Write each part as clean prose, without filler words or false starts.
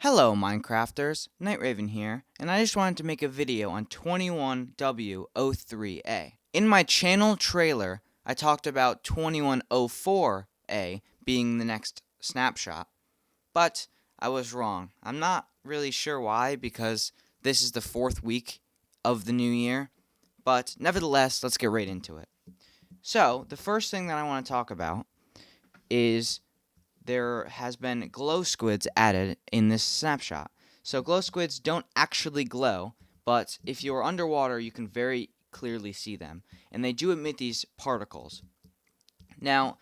Hello Minecrafters, Night Raven here, and I just wanted to make a video on 21W03A. In my channel trailer, I talked about 2104A being the next snapshot, but I was wrong. I'm not really sure why, because this is the 4th week of the new year, but nevertheless, let's get right into it. So, the first thing that I want to talk about is there has been glow squids added in this snapshot. So glow squids don't actually glow, but if you are underwater, you can very clearly see them, and they do emit these particles. Now,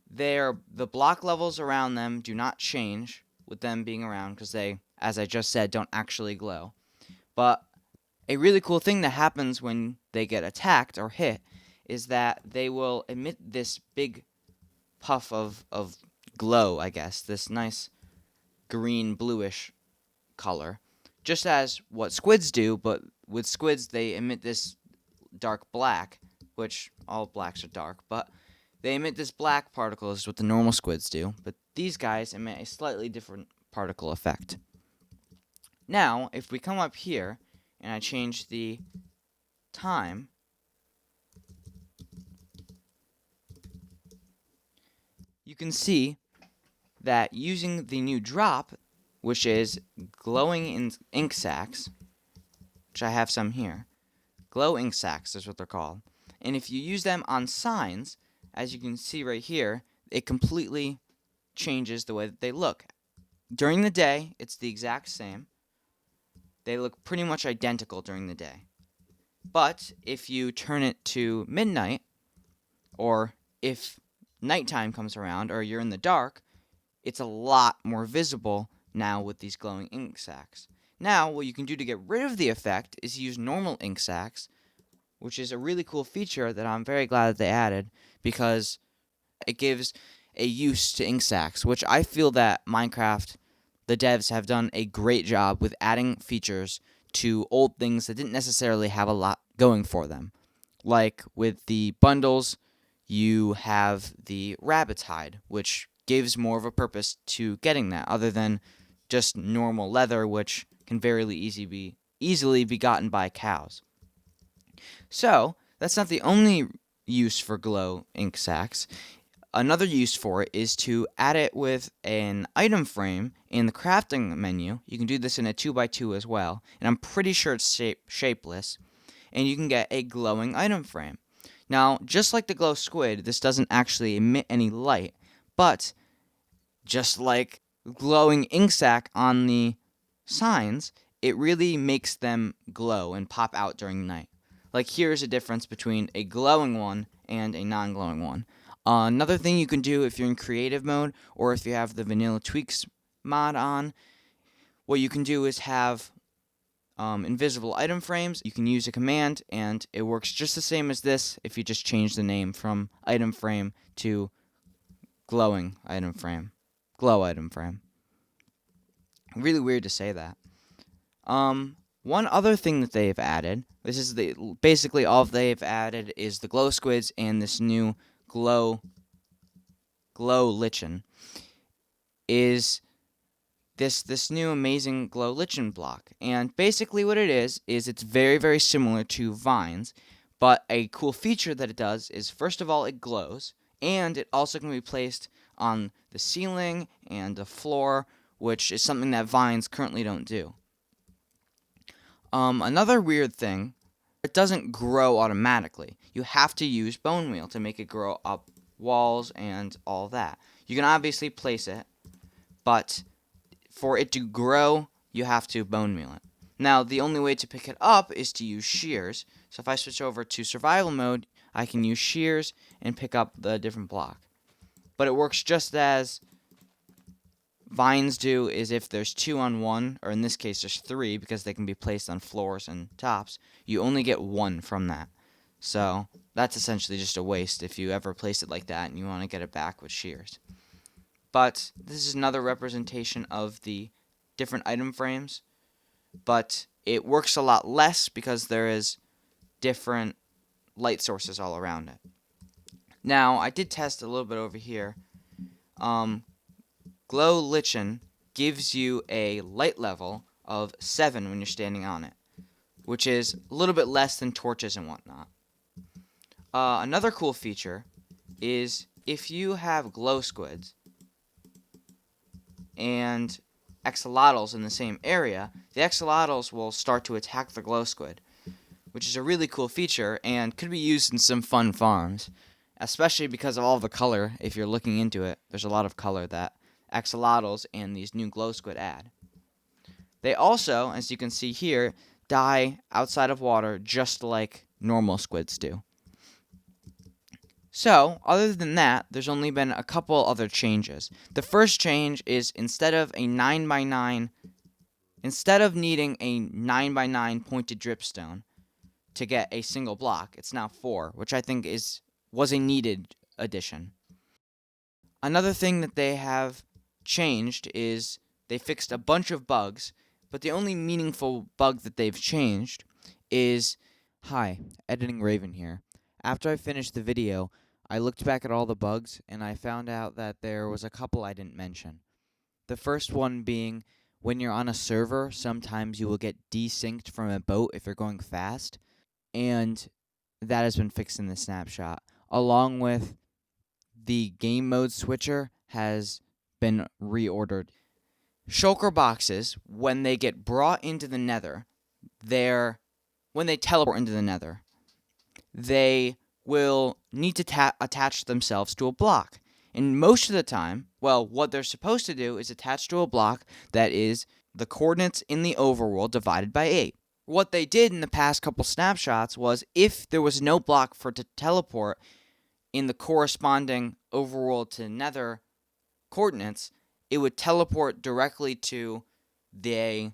the block levels around them do not change with them being around because they, as I just said, don't actually glow. But a really cool thing that happens when they get attacked or hit is that they will emit this big puff of glow, I guess, this nice green bluish color, just as what squids do, but with squids they emit this dark black, which all blacks are dark, but they emit this black particle is what the normal squids do, but these guys emit a slightly different particle effect. Now, if we come up here and I change the time, you can see that using the new drop, which is glowing ink sacs, which I have some here. Glow ink sacs is what they're called. And if you use them on signs, as you can see right here, it completely changes the way that they look. During the day, it's the exact same. They look pretty much identical during the day. But if you turn it to midnight, or if nighttime comes around, or you're in the dark, it's a lot more visible now with these glowing ink sacs. Now, what you can do to get rid of the effect is use normal ink sacs, which is a really cool feature that I'm very glad that they added, because it gives a use to ink sacs, which I feel that Minecraft, the devs, have done a great job with adding features to old things that didn't necessarily have a lot going for them. Like with the bundles, you have the rabbit's hide, which gives more of a purpose to getting that, other than just normal leather, which can very easily be gotten by cows. So, that's not the only use for glow ink sacs. Another use for it is to add it with an item frame in the crafting menu. You can do this in a 2x2 as well, and I'm pretty sure it's shapeless, and you can get a glowing item frame. Now, just like the glow squid, this doesn't actually emit any light, but just like glowing ink sac on the signs, it really makes them glow and pop out during the night. Like, here's a difference between a glowing one and a non-glowing one. Another thing you can do if you're in creative mode, or if you have the vanilla tweaks mod on, what you can do is have invisible item frames. You can use a command, and it works just the same as this if you just change the name from item frame to glowing item frame. Glow item frame. Really weird to say that. One other thing that they've added, this is basically all they've added is the glow squids and this new glow lichen, is this new amazing glow lichen block. And basically what it is it's very, very similar to vines, but a cool feature that it does is, first of all, it glows, and it also can be placed on the ceiling and the floor, which is something that vines currently don't do. Another weird thing, it doesn't grow automatically. You have to use bone meal to make it grow up walls and all that. You can obviously place it, but for it to grow, you have to bone meal it. Now, the only way to pick it up is to use shears. So if I switch over to survival mode, I can use shears and pick up the different block. But it works just as vines do, is if there's 2 on 1, or in this case there's 3, because they can be placed on floors and tops, you only get 1 from that. So that's essentially just a waste if you ever place it like that and you want to get it back with shears. But this is another representation of the different item frames, but it works a lot less because there is different light sources all around it. Now, I did test a little bit over here. Glow lichen gives you a light level of 7 when you're standing on it, which is a little bit less than torches and whatnot. Another cool feature is if you have glow squids and axolotls in the same area, the axolotls will start to attack the glow squid, which is a really cool feature and could be used in some fun farms, especially because of all the color. If you're looking into it, there's a lot of color that axolotls and these new glow squid add. They also, as you can see here, die outside of water just like normal squids do. So, other than that, there's only been a couple other changes. The first change is instead of needing a 9x9 pointed dripstone to get a single block, it's now 4, which I think was a needed addition. Another thing that they have changed is they fixed a bunch of bugs, but the only meaningful bug that they've changed is, hi, Editing Raven here. After I finished the video, I looked back at all the bugs, and I found out that there was a couple I didn't mention. The first one being, when you're on a server, sometimes you will get desynced from a boat if you're going fast, and that has been fixed in the snapshot, along with the game mode switcher has been reordered. Shulker Boxes, when they get brought into the nether, when they teleport into the nether, they will need to attach themselves to a block. And most of the time, well, what they're supposed to do is attach to a block that is the coordinates in the overworld divided by 8. What they did in the past couple snapshots was, if there was no block for it to teleport in the corresponding overworld to nether coordinates, it would teleport directly to the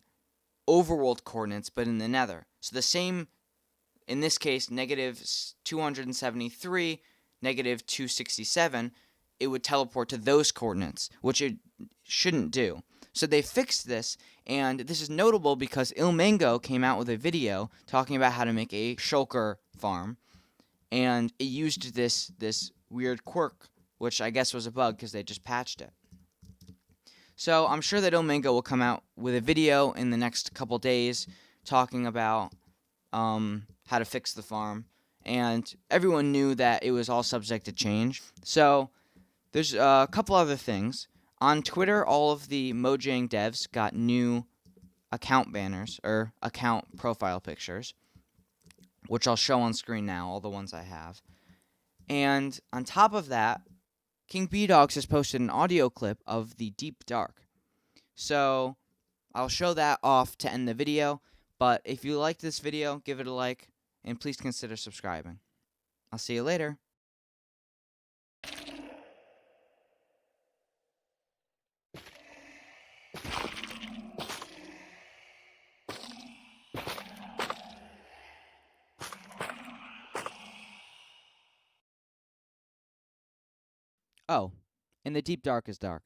overworld coordinates, but in the nether. So the same, in this case, -273, -267, it would teleport to those coordinates, which it shouldn't do. So they fixed this, and this is notable because Ilmango came out with a video talking about how to make a shulker farm, and it used this weird quirk, which I guess was a bug because they just patched it. So I'm sure that Ilmango will come out with a video in the next couple days talking about how to fix the farm, and everyone knew that it was all subject to change. So there's a couple other things. On Twitter, all of the Mojang devs got new account banners, or account profile pictures, which I'll show on screen now, all the ones I have. And on top of that, King B-Dogs has posted an audio clip of the Deep Dark. So I'll show that off to end the video, but if you liked this video, give it a like, and please consider subscribing. I'll see you later. Oh, and the Deep Dark is dark.